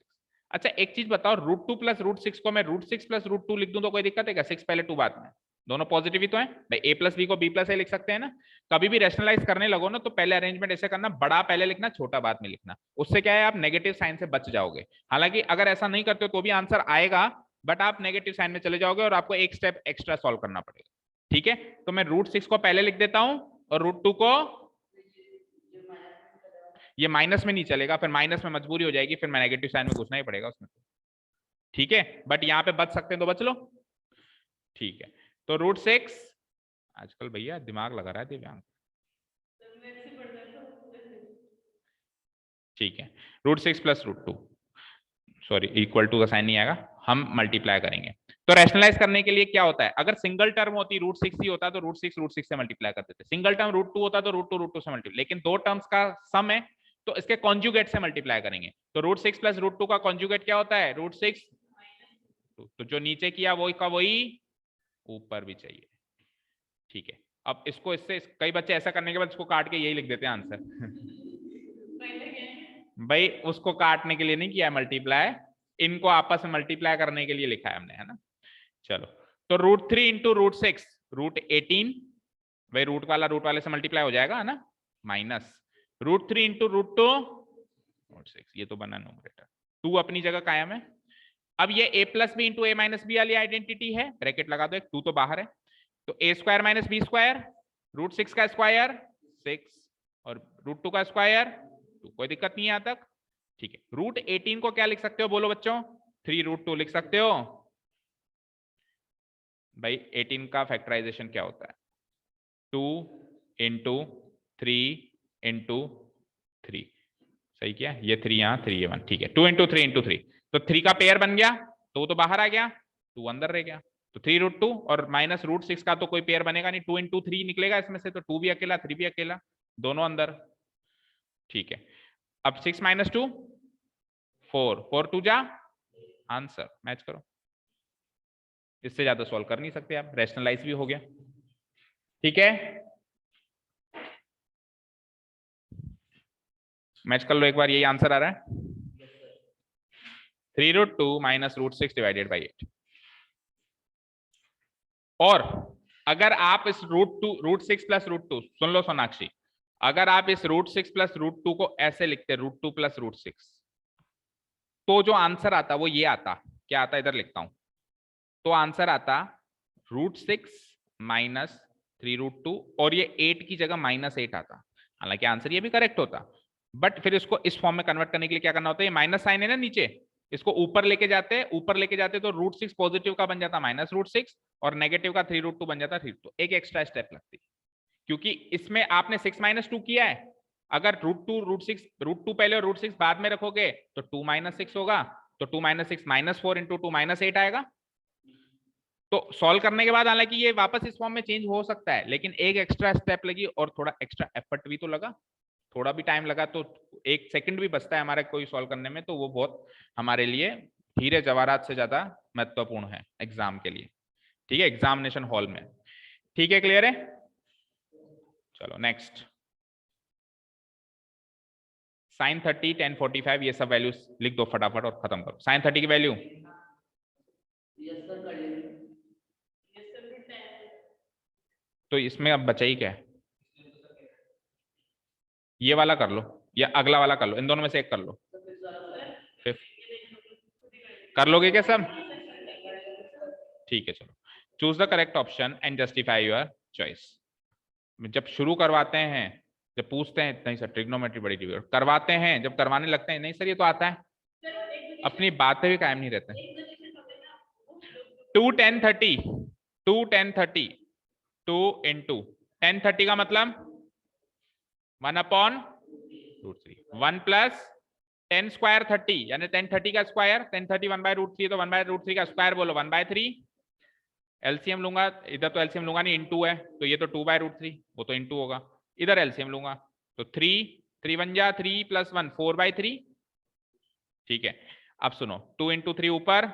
अच्छा एक चीज बताओ, √2 प्लस √6 को मैं √6 प्लस √2 लिख दूं तो कोई दिक्कत है क्या, 6 पहले 2 बाद में, दोनों पॉजिटिव ही तो है भाई, a प्लस बी को b प्लस ए लिख सकते हैं ना। कभी भी रैशनलाइज करने लगो ना तो पहले अरेंजमेंट ऐसे करना, बड़ा पहले लिखना छोटा बाद में लिखना, उससे क्या है आप नेगेटिव साइन से बच जाओगे। हालांकि अगर ऐसा नहीं करते हो तो भी आंसर आएगा, बट आप नेगेटिव साइन में चले जाओगे और आपको एक स्टेप एक्स्ट्रा सॉल्व करना पड़ेगा। ठीक है, तो मैं √6 को पहले लिख देता हूं और √2 को, ये माइनस में नहीं चलेगा, फिर माइनस में मजबूरी हो जाएगी, फिर मैं नेगेटिव साइन में घुसना ही पड़ेगा उसमें। ठीक है, बट यहाँ पे बच सकते हैं तो बच लो। ठीक है, तो √6, आजकल भैया दिमाग लगा रहा है दिव्यांग। ठीक है, √6 प्लस √2, सॉरी इक्वल टू का साइन नहीं आएगा, हम मल्टीप्लाई करेंगे। तो रैशनलाइज करने के लिए क्या होता है, अगर सिंगल टर्म होती √6 ही होता तो √6 से मल्टीप्लाई कर देते, सिंगल टर्म √2 होता तो √2 से मल्टीप्लाई, लेकिन दो टर्म्स का सम है तो इसके कॉन्जुगेट से मल्टीप्लाई करेंगे। तो √6 प्लस √2 का कॉन्जुगेट क्या होता है, √6, तो जो नीचे किया वही का वही ऊपर भी चाहिए। ठीक है, अब इसको इससे कई बच्चे ऐसा करने के बाद इसको काट के यही लिख देते हैं आंसर भाई उसको काटने के लिए नहीं किया है मल्टीप्लाई, इनको आपस में मल्टीप्लाई करने के लिए लिखा है हमने, है ना। चलो, तो √3 इंटू √6, √18, भाई रूट वाला रूट वाले से मल्टीप्लाई हो जाएगा, है ना, माइनस √3 इंटू √2 √6, ये तो बना न्यूमरेटर, 2 अपनी जगह कायम है। अब ये a plus B into A minus B वाली आइडेंटिटी है, ब्रैकेट लगा दो, एक 2 तो बाहर है, तो a square minus B square, √6 का स्क्वायर 6 और √2 का स्क्वायर 2, कोई दिक्कत नहीं है यहां तक। ठीक है, √18 को क्या लिख सकते हो बोलो बच्चों, 3√2 लिख सकते हो। भाई 18 का फैक्टराइजेशन क्या होता है, 2 इंटू 3 इंटू 3, सही किया, ये 3 यहाँ 3 ये 1, ठीक है, 2 इंटू 3 इंटू 3, तो 3 का पेयर बन गया, तो वो तो बाहर आ गया, 2 अंदर रह गया, तो 3√2 और माइनस √6 का तो कोई पेयर बनेगा नहीं, 2 इंटू 3 निकलेगा इसमें से, तो 2 भी अकेला 3 भी अकेला, दोनों अंदर। ठीक है, अब 6 माइनस 2 4, 4 2 जा, आंसर मैच करो, इससे ज्यादा सॉल्व कर नहीं सकते आप, रैशनलाइज भी हो गया। ठीक है, मैच कर लो एक बार, यही आंसर आ रहा है, 3√2 माइनस √6 डिवाइडेड बाई 8। और अगर आप इस √6 प्लस √2, सुन लो सोनाक्षी, अगर आप इस √6 प्लस √2 को ऐसे लिखते √2 प्लस √6, तो जो आंसर आता वो ये आता, क्या आता इधर लिखता हूं, तो आंसर आता √6 माइनस 3√2 और ये 8 की जगह -8 आता, हालांकि आंसर ये भी करेक्ट होता, बट फिर इसको इस फॉर्म में कन्वर्ट करने के लिए क्या करना होता है, ये माइनस साइन है ना नीचे, इसको ऊपर लेके जाते हैं, ऊपर लेके जाते तो √6 पॉजिटिव का बन जाता -√6 और नेगेटिव का 3√2 बन जाता 3, तो एक एक्स्ट्रा स्टेप लगती, क्योंकि इसमें आपने 6 - 2 किया है, अगर √2 √2 पहले और √6 बाद में रखोगे तो 2 - 6 होगा, तो 2 - 6 -4 इंटू 2 -8 आएगा। तो सॉल्व करने के बाद हालांकि ये वापस इस फॉर्म में चेंज हो सकता है, लेकिन एक एक्स्ट्रा स्टेप लगी और थोड़ा एक्स्ट्रा एफर्ट भी तो लगा, थोड़ा भी टाइम लगा, तो 1 सेकंड भी बचता है हमारे कोई सॉल्व करने में, तो वो बहुत हमारे लिए हीरे जवाहरात से ज्यादा महत्वपूर्ण है एग्जाम के लिए। ठीक है, एग्जामिनेशन हॉल में। ठीक है, क्लियर है। चलो नेक्स्ट, साइन 30, tan 45, ये सब वैल्यूज लिख दो फटाफट और खत्म करो। साइन 30 की वैल्यू तो इसमें अब बचा ही क्या है, ये वाला कर लो या अगला वाला कर लो, इन दोनों में से एक कर लो। कर लोगे क्या सब? ठीक है चलो, choose the correct option and justify your choice. जब शुरू करवाते हैं, जब पूछते हैं नहीं सर ट्रिग्नोमेट्री बड़ी डिफिकल्ट, करवाते हैं जब करवाने लगते हैं नहीं सर ये तो आता है, अपनी बात पे भी कायम नहीं रहते। 2 tan 30, 2 tan 30, 2 into tan 30 का मतलब 1/√3, 1 प्लस tan स्क्वायर 30 यानी tan 30 का स्क्वायर, tan 30 1/√3 तो 1/√3 का स्क्वायर बोलो 1/3। एलसीएम लूंगा, इधर तो एलसीएम लूंगा नहीं, इनटू है तो ये तो 2/√3, वो तो इनटू होगा। इधर एलसीएम लूंगा तो 3 1 जा 3 + 1 4/3। ठीक है, अब सुनो 2 into 3 ऊपर,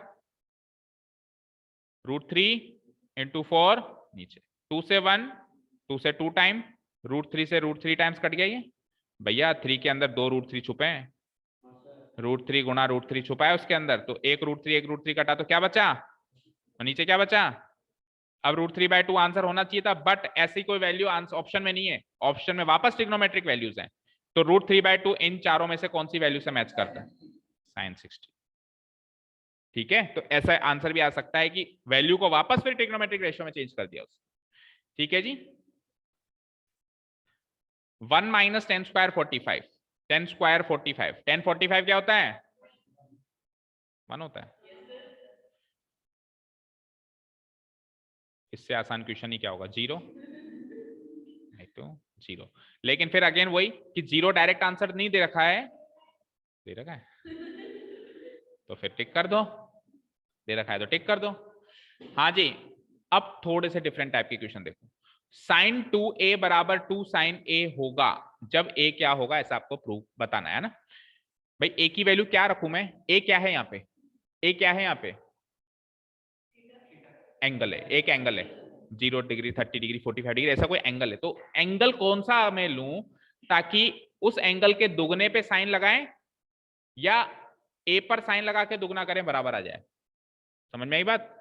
√3 into 4 नीचे, 2 से 1, 2 से 2 टाइम, √3 से √3 टाइम्स कट गया ये भैया। 3 के अंदर 2 √3 छुपे हैं, √3 गुणा √3 छुपा है उसके अंदर, तो एक √3 कटा तो क्या बचा, और नीचे क्या बचा। अब √3/2 आंसर होना चाहिए था, बट ऐसी कोई वैल्यू आंसर ऑप्शन में नहीं है। ऑप्शन में वापस ट्रिग्नोमेट्रिक वैल्यूज हैं, तो √3/2 इन चारों में से कौन सी वैल्यू से मैच करता है, sin 60। ठीक है, तो ऐसा आंसर भी आ सकता है कि वैल्यू को वापस फिर ट्रिग्नोमेट्रिक रेशियो में चेंज कर दिया उसने। ठीक है जी, 1 - tan square 45, tan square 45, tan 45 क्या होता है, 1 होता है। इससे आसान क्वेश्चन ही क्या होगा, 0 नहीं तो 0। लेकिन फिर अगेन वही कि 0 डायरेक्ट आंसर नहीं दे रखा है, दे रखा है तो फिर टिक कर दो, दे रखा है तो टिक कर दो। हाँ जी, अब थोड़े से डिफरेंट टाइप के क्वेश्चन देखो। sin 2a बराबर 2 sin a होगा जब a क्या होगा, ऐसा आपको प्रूफ बताना है ना भाई। a की वैल्यू क्या रखूं मैं, a क्या है यहाँ पे, a क्या है यहाँ पे, एंगल है, एक एंगल है 0 डिग्री 30 डिग्री 45 डिग्री, ऐसा कोई एंगल है। तो एंगल कौन सा मैं लूं ताकि उस एंगल के दुगने पे साइन लगाएं या a पर साइन लगा के दुगना करें बराबर आ जाए, समझ में आई बात।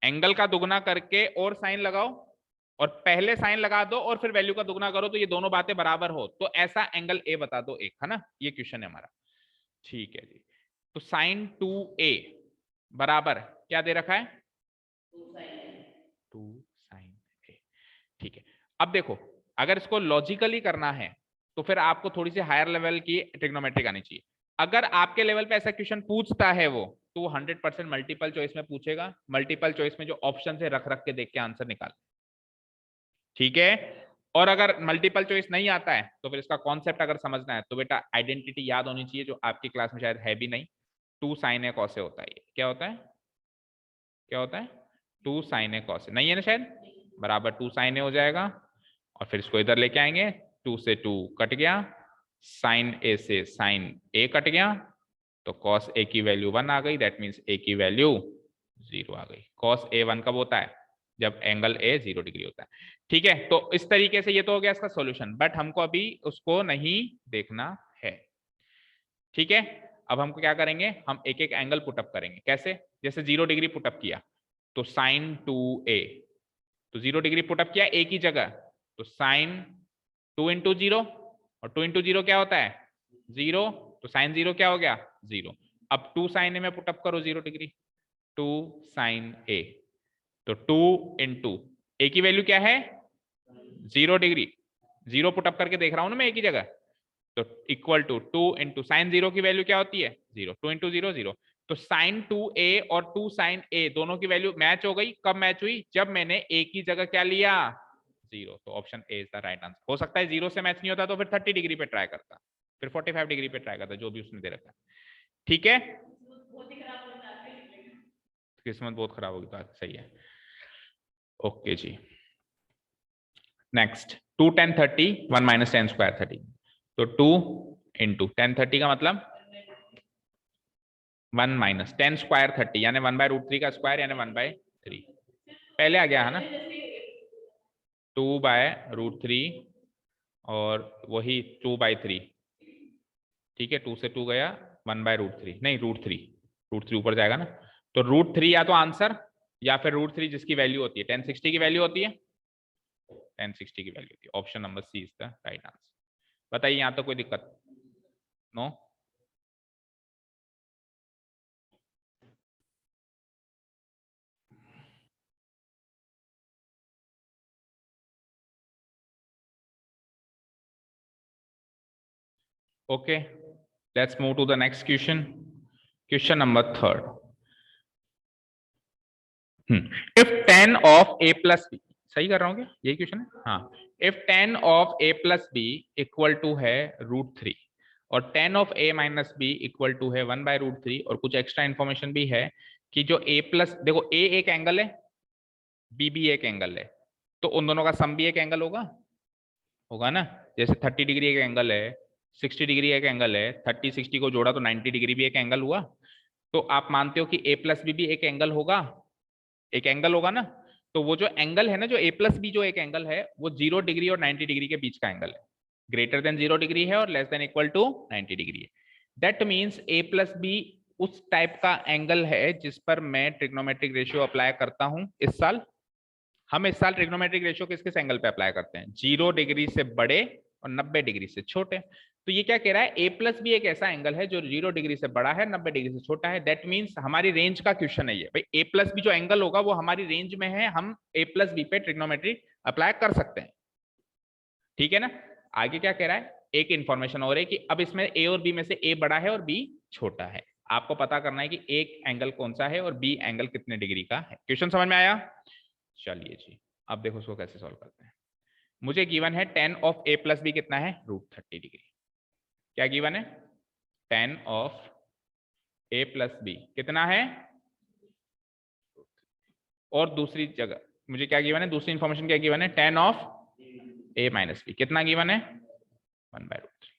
एंगल का दुगना करके और साइन लगाओ, और पहले साइन लगा दो और फिर वैल्यू का दुगना करो तो ये दोनों बातें बराबर हो, तो ऐसा एंगल ए बता दो एक, है ना, ये क्वेश्चन है हमारा। ठीक है जी, तो sin 2a बराबर क्या दे रखा है, 2 sin a। ठीक है, अब देखो अगर इसको लॉजिकली करना है तो फिर आपको थोड़ी सी हायर लेवल की ट्रिग्नोमेट्रिक आनी चाहिए। अगर आपके लेवल पे ऐसा क्वेश्चन पूछता है वो, तो 100% मल्टीपल चॉइस में पूछेगा, मल्टीपल चॉइस में जो ऑप्शन है रख रख के देख के आंसर निकाल। ठीक है, और अगर मल्टीपल चॉइस नहीं आता है तो फिर इसका कॉन्सेप्ट अगर समझना है तो बेटा आइडेंटिटी याद होनी चाहिए, जो आपकी क्लास में शायद है भी नहीं। 2 sin a cos a होता है, ये क्या होता है, क्या होता है, 2 sin a cos a, नहीं है ना शायद, बराबर 2 sin a हो जाएगा, और फिर इसको इधर लेके आएंगे, 2 से 2 कट गया, sin a से sin a कट गया, तो cos a की वैल्यू 1 आ गई, दैट मीन्स a की वैल्यू 0 आ गई। cos a 1 कब होता है, जब एंगल a 0 डिग्री होता है। ठीक है, तो इस तरीके से ये तो हो गया इसका सॉल्यूशन, बट हमको अभी उसको नहीं देखना है। ठीक है, अब हमको क्या करेंगे, हम एक एक एंगल पुटअप करेंगे। कैसे, जैसे 0 डिग्री पुटअप किया तो sin 2a, तो 0 डिग्री पुटअप किया a की जगह, तो sin 2 into 0, और 2 into 0 क्या होता है 0, तो sin 0 क्या हो गया 0। अब 2 sin a में पुटअप करो 0 डिग्री, 2 sin a, तो 2 into a की वैल्यू क्या है 0 डिग्री, 0 पुटअप करके देख रहा हूं ना मैं एक ही जगह, तो इक्वल टू 2 into साइन 0 की वैल्यू क्या होती है 0, 2 into 0 0, तो sin 2a और 2 sin a दोनों की वैल्यू मैच हो गई। कब मैच हुई, जब मैंने a की जगह क्या लिया 0, तो option A is the right answer. हो सकता है 0 से मैच नहीं होता तो फिर 30 डिग्री पे ट्राई करता, फिर 45 डिग्री पे ट्राई करता, जो भी उसने दे रखा है। ठीक है, किस्मत बहुत खराब होगी, तो सही है। ओके जी, नेक्स्ट 2 tan 30 1 - tan स्क्वायर 30, तो 2 into tan 30 का मतलब 1 - tan स्क्वायर 30 यानी 1/√3 का स्क्वायर यानी 1/3, पहले आ गया है ना, 2/√3 और वही 2/3, ठीक है, 2 से 2 गया, 1/√3, नहीं √3 ऊपर जाएगा ना, तो √3 या तो आंसर या फिर √3 जिसकी वैल्यू होती है 1060 की वैल्यू होती है, 1060 की वैल्यू होती है। Option number C is the right answer. बताइए यहां तो कोई दिक्कत? No? Okay, let's move to the next question. Question number 3। If 10 of a plus B, सही कर रहा हूँ क्या, यही क्वेश्चन है? हाँ, if 10 of a plus B equal to है √3 और 10 of a minus B equal to है 1/√3, और कुछ एक्स्ट्रा इंफॉर्मेशन भी है कि जो a प्लस, देखो a एक एंगल है, b भी एक एंगल है, तो उन दोनों का सम भी एक एंगल होगा, होगा ना? जैसे 30 डिग्री एक एंगल है, 60 डिग्री एक एंगल है, 30 60 को जोड़ा तो 90 डिग्री भी एक एंगल हुआ। तो आप मानते हो कि a प्लस बी भी एक एंगल होगा, एक एंगल होगा ना? तो वो जो एंगल है ना, जो a प्लस बी जो एक एंगल है, वो 0 डिग्री और 90 डिग्री के बीच का एंगल है, ग्रेटर देन 0 डिग्री है और less than equal to 90 degree है। That means a plus B उस टाइप का एंगल है जिस पर मैं ट्रिग्नोमेट्रिक रेशियो अप्लाई करता हूं इस साल। हम इस साल ट्रिग्नोमेट्रिक रेशियो किस किस एंगल पे अप्लाई करते हैं? 0 डिग्री से बड़े और 90 डिग्री से छोटे। तो ये क्या कह रहा है, a प्लस बी एक ऐसा एंगल है जो 0 डिग्री से बड़ा है, 90 डिग्री से छोटा है। दैट मीन्स हमारी रेंज का क्वेश्चन है ये भाई, a प्लस बी जो एंगल होगा वो हमारी रेंज में है, हम a प्लस बी पे ट्रिग्नोमेट्री अप्लाई कर सकते हैं, ठीक है ना? आगे क्या कह रहा है, एक इंफॉर्मेशन और है कि अब इसमें a और b में से a बड़ा है और b छोटा है। आपको पता करना है कि एक एंगल कौन सा है और b एंगल कितने डिग्री का है। क्वेश्चन समझ में आया? चलिए जी, अब देखो उसको कैसे सॉल्व करते हैं। मुझे गिवन है 10 ऑफ a प्लस बी कितना है, √30 डिग्री। क्या गिवन है? 10 ऑफ a प्लस बी कितना है, और दूसरी जगह मुझे क्या गिवन है, दूसरी इंफॉर्मेशन क्या गिवन है, 10 ऑफ a माइनस बी कितना गिवन है, 1/√3।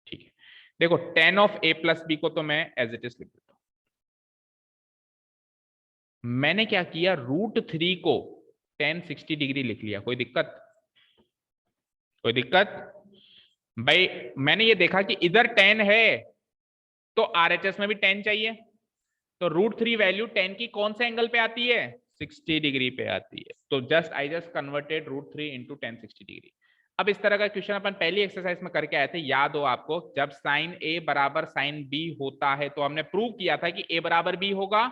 ठीक है, देखो 10 ऑफ a प्लस बी को तो मैं एज इट इज लिख देता हूं। मैंने क्या किया, √3 को 1060 डिग्री लिख लिया। कोई दिक्कत? कोई दिक्कत? भाई मैंने ये देखा कि इधर 10 है तो आरएचएस में भी 10 चाहिए, तो √3 वैल्यू 10 की कौन से एंगल पे आती है, 60 डिग्री पे आती है। तो I just converted √3 into 1060 degree. अब इस तरह का क्वेश्चन अपन पहली एक्सरसाइज में करके आए थे, याद हो आपको, जब साइन ए बराबर साइन बी होता है तो हमने प्रूव किया था कि ए बराबर बी होगा,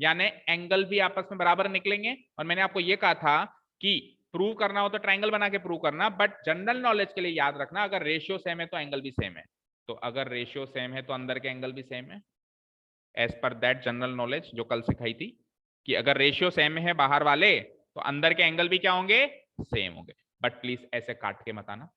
यानी एंगल भी आपस में बराबर निकलेंगे। और मैंने आपको यह कहा था कि प्रूव करना हो तो ट्राइंगल बना के प्रूव करना, बट जनरल नॉलेज के लिए याद रखना, अगर रेशियो सेम है तो एंगल भी सेम है। तो अगर रेशियो सेम है तो अंदर के एंगल भी सेम है, as per that general knowledge जो कल सिखाई थी, कि अगर रेशियो सेम है बाहर वाले तो अंदर के एंगल भी क्या होंगे, सेम होंगे। बट प्लीज ऐसे काट के मत आना,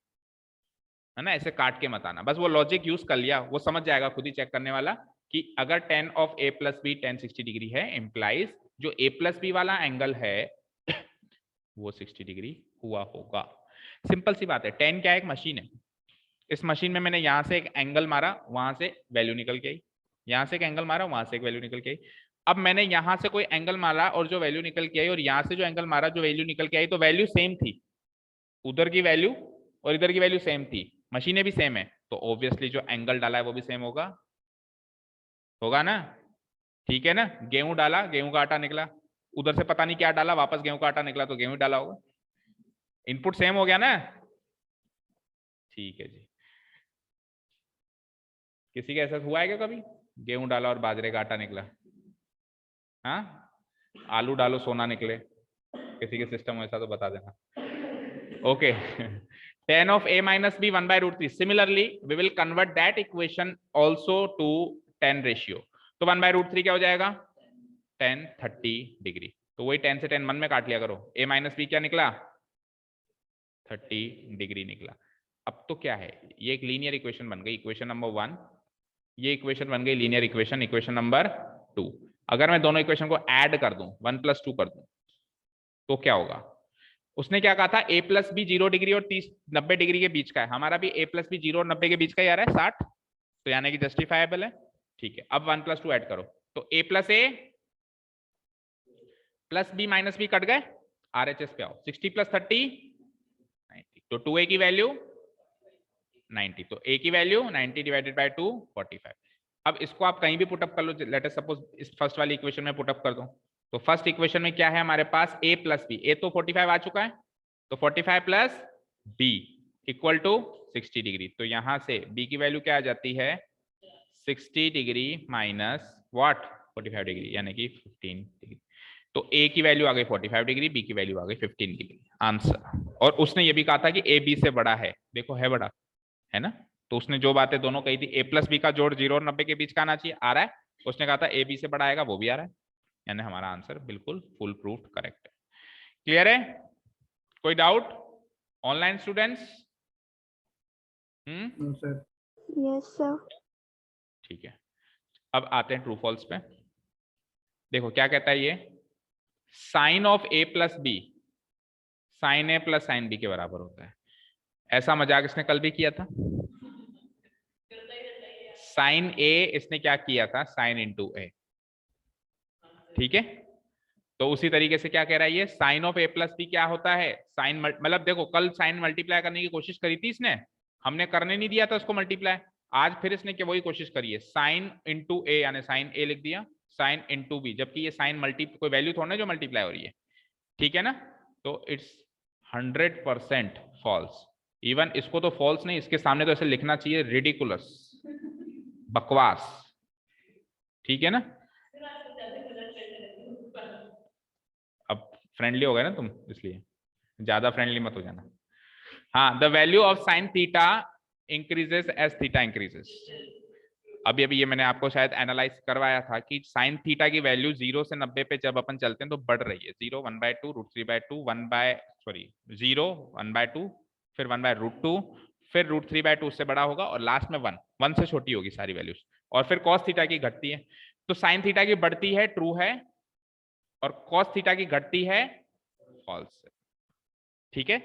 है ना, ऐसे काट के मत आना, बस वो लॉजिक यूज कर लिया, वो समझ जाएगा खुद ही चेक करने वाला कि अगर 10 of a plus B 1060 degree है, इंप्लाइज जो a प्लस बी वाला एंगल है वो 60 डिग्री हुआ होगा। सिंपल सी बात है, 10 क्या है, एक मशीन है। इस मशीन में मैंने यहां से एक एंगल मारा, वहां से वैल्यू निकल के आई, यहां से एक एंगल मारा, वहां से एक वैल्यू निकल के आई। अब मैंने यहां से कोई एंगल मारा और जो वैल्यू निकल के आई, और यहां से जो एंगल मारा जो वैल्यू निकल के आई, तो वैल्यू सेम थी, उधर की वैल्यू और इधर की वैल्यू सेम थी, मशीनें भी सेम है, तो ऑब्वियसली जो एंगल डाला है वो भी सेम होगा, होगा ना? ठीक है ना? गेहूं डाला, गेहूं का आटा निकला, उधर से पता नहीं क्या डाला, वापस गेहूं का आटा निकला, तो गेहूं डाला होगा, इनपुट सेम हो गया ना? ठीक है जी। किसी का ऐसा हुआ है क्या कभी, गेहूं डाला और बाजरे का आटा निकला? हाँ, आलू डालो सोना निकले, किसी के सिस्टम ऐसा तो बता देना। Okay, 10 of a minus b 1/√3. Similarly, we will convert that equation also to 10 ratio. तो 1/√3 क्या हो जाएगा, 1030 डिग्री। तो वही 10 से 10 मन में काट लिया करो, a माइनस बी क्या निकला, 30 डिग्री निकला। अब तो क्या है, ये एक लीनियर इक्वेशन बन गई, इक्वेशन नंबर 1, ये इक्वेशन बन गई लीनियर इक्वेशन, इक्वेशन नंबर 2। अगर मैं दोनों इक्वेशन को ऐड कर दूं, 1 + 2 कर दूं, तो क्या होगा? उसने क्या कहा था, a प्लस बी 0 डिग्री और 90 डिग्री के बीच का है, हमारा भी a प्लस बी 0 और 90 के बीच का ही आ रहा है 60, तो यानी कि जस्टिफाइबल है। ठीक है, अब 1 + 2 ऐड करो, तो a plus B minus B cut गए, आरएचएस पे आओ, 60 + 30 90, तो 2a की वैल्यू 90। तो a की वैल्यू 90 डिवाइडेड बाय 2 45। अब इसको आप कहीं भी पुटअप कर लो, लेट अस सपोज इस फर्स्ट वाली इक्वेशन में पुटअप कर दो। तो फर्स्ट इक्वेशन में क्या है हमारे पास, a प्लस बी, a तो 45 आ चुका है, तो 45 plus b equal to 60 degree. तो यहां से b की वैल्यू क्या आ जाती है, 60 डिग्री माइनस व्हाट 45 डिग्री, यानी कि 15 डिग्री। तो a की वैल्यू आ गई 45 डिग्री, b की वैल्यू आ गई 15 डिग्री, आंसर। और उसने ये भी कहा था कि a b से बड़ा है, देखो है बड़ा, है ना। तो उसने जो बातें दोनों कही थी, a प्लस बी का जोड़ 0 और 90 के बीच का आना चाहिए, आ रहा है। उसने कहा था a b से बड़ा आएगा, वो भी आ रहा है, यानी हमारा आंसर बिल्कुल फुल प्रूफ करेक्ट है। क्लियर है, कोई doubt online students? Sir. Yes sir. ठीक है, अब आते हैं ट्रू फॉल्स पे। देखो क्या कहता है ये, sine of a plus B sine a plus sine B के बराबर होता है। ऐसा मजाक इसने कल भी किया था, साइन a इसने क्या किया था, साइन इंटू a, ठीक है। तो उसी तरीके से क्या कह रहा है ये, sine of a plus B क्या होता है, साइन, मतलब देखो कल साइन मल्टीप्लाई करने की कोशिश करी थी इसने, हमने करने नहीं दिया था उसको मल्टीप्लाई। आज फिर इसने क्या वही कोशिश करी है, साइन इंटू ए, यानी साइन ए लिख दिया, साइन इंटू बी, जबकि ये साइन मल्टी कोई वैल्यू थोड़ा ना जो मल्टीप्लाई हो रही है, ठीक है ना। तो इट्स 100% फॉल्स। इवन इसको तो फॉल्स नहीं, इसके सामने तो ऐसे लिखना चाहिए रिडिकुलस, बकवास, ठीक है ना। अब फ्रेंडली हो गए ना तुम, इसलिए ज्यादा फ्रेंडली मत हो जाना। हाँ, the value of sine theta increases as theta increases. अभी अभी ये मैंने आपको शायद एनालाइज करवाया था कि साइन थीटा की वैल्यू 0 से 90 पे जब अपन चलते हैं तो बढ़ रही है, 0 1/2 √3/2 0 1/2, फिर 1/√2, फिर √3/2 उससे बड़ा होगा, और लास्ट में 1 से छोटी होगी सारी वैल्यूज, और फिर कॉस थीटा की घटती है। तो साइन थीटा की बढ़ती है, ट्रू है, और कॉस थीटा की घटती है, फॉल्स है, ठीक है।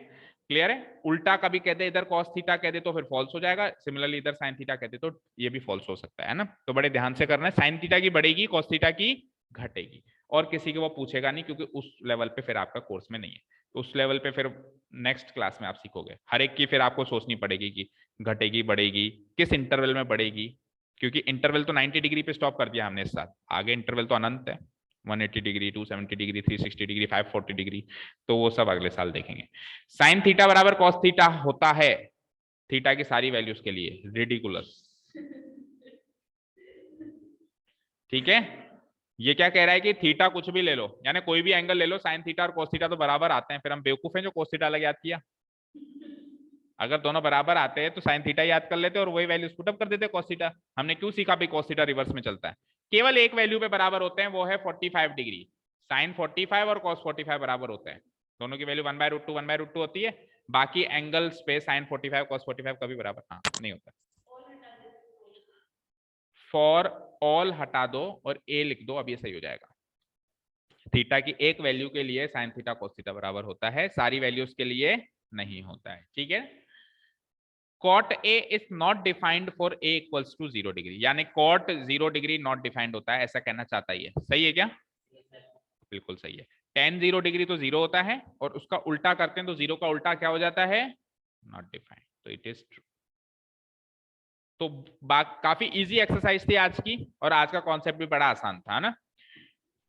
क्लियर है, उल्टा कभी कह दे इधर कॉस थीटा कह दे तो फिर फॉल्स हो जाएगा, सिमिलरली इधर साइन थीटा कहते तो ये भी फॉल्स हो सकता है ना। तो बड़े ध्यान से करना है, साइन थीटा की बढ़ेगी, कॉस थीटा की घटेगी, और किसी को वो पूछेगा नहीं, क्योंकि उस लेवल पे फिर आपका कोर्स में नहीं है। तो उस लेवल पे फिर नेक्स्ट क्लास में आप सीखोगे, हर एक की फिर आपको सोचनी पड़ेगी कि घटेगी बढ़ेगी, किस इंटरवल में बढ़ेगी, क्योंकि इंटरवल तो 90 डिग्री पे स्टॉप कर दिया हमने इस साथ, आगे इंटरवल तो अनंत है, 180 डिग्री, 270 डिग्री, 360 डिग्री, 540 डिग्री, तो वो सब अगले साल देखेंगे। साइन थीटा बराबर कॉस थीटा होता है थीटा की सारी वैल्यूज के लिए, रिडिकुलस, ठीक है। ये क्या कह रहा है कि थीटा कुछ भी ले लो, यानी कोई भी एंगल ले लो, साइन थीटा और कॉस थीटा तो बराबर आते हैं, फिर हम बेवकूफ हैं जो कॉस थीटा अलग याद किया। अगर दोनों बराबर आते हैं तो साइन थीटा याद कर लेते और वही वैल्यूज पुट अप कर देते कॉस थीटा। हमने क्यों सीखा भाई कॉस थीटा रिवर्स में चलता है, केवल एक वैल्यू पे बराबर होते हैं, वो है 45 डिग्री। साइन 45 और कॉस 45 बराबर होते हैं, दोनों की वैल्यू 1/√2 1/√2 होती है। बाकी एंगल्स पे साइन 45 कॉस 45 कभी बराबर नहीं होता। फॉर ऑल हटा दो और ए लिख दो, अब ये सही हो जाएगा। थीटा की एक वैल्यू के लिए साइन थीटा कॉस थीटा बराबर होता है, सारी वैल्यूज के लिए नहीं होता है, ठीक है। cot A is not defined for A equals to 0 degree, यानी cot 0 डिग्री नॉट डिफाइंड होता है, ऐसा कहना चाहता है। सही है क्या? बिल्कुल सही है। tan 0 डिग्री तो 0 होता है, और उसका उल्टा करते हैं तो 0 का उल्टा क्या हो जाता है, नॉट डिफाइंड, तो इट इज ट्रू। तो काफी इजी एक्सरसाइज थी आज की, और आज का कॉन्सेप्ट भी बड़ा आसान था ना।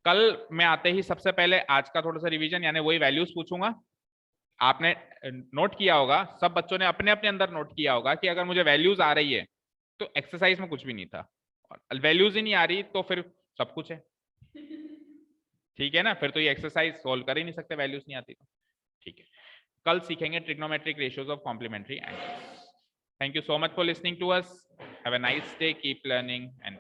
कल मैं आते ही सबसे पहले आज का थोड़ा सा रिवीजन, यानी वही वैल्यूज पूछूंगा। आपने नोट किया होगा, सब बच्चों ने अपने अपने अंदर नोट किया होगा कि अगर मुझे वैल्यूज आ रही है तो एक्सरसाइज में कुछ भी नहीं था, और वैल्यूज ही नहीं आ रही तो फिर सब कुछ है, ठीक है ना। फिर तो ये एक्सरसाइज सोल्व कर ही नहीं सकते, वैल्यूज नहीं आती तो, ठीक है। कल सीखेंगे trigonometric ratios of complementary angles. Thank you so much for listening to us, have a nice day, keep learning and